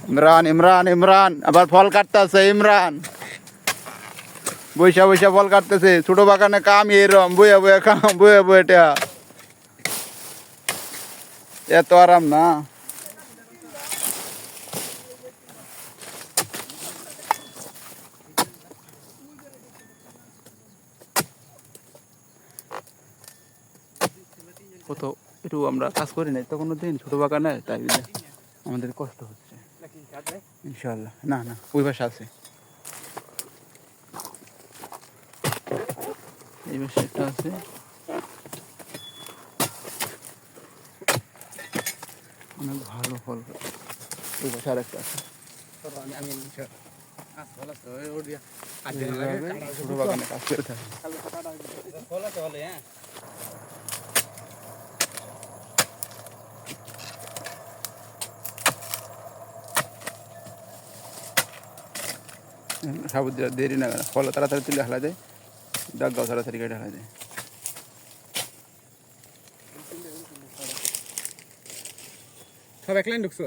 ইমরান ইমরান ইমরান আবার ফল কাটতেছে ইমরান বৈশা বৈশা ফল কাটতেছে ছোট বাগানে কাম এরম বইয়া বইয়া কাম বইয়া বইয়া এটা এত আরাম না কত একটু আমরা কাজ করি নাই তো কোনো দিন ছোট বাগানে তাই আমাদের কষ্ট হচ্ছে ইনশাল্লাহ না না ওই পাশে আছে এই পাশে একটা আছে অনেক ভালো ফল ওই পাশে আর একটা আছে ছোট বাগানে কাজ করে থাকে সাবুদ্রা দেরি না ফল তাড়াতাড়ি তুলে হালা দেয় ডাক গাও তাড়াতাড়ি কেটে হালা দেয় সব এক লাইন ঢুকছো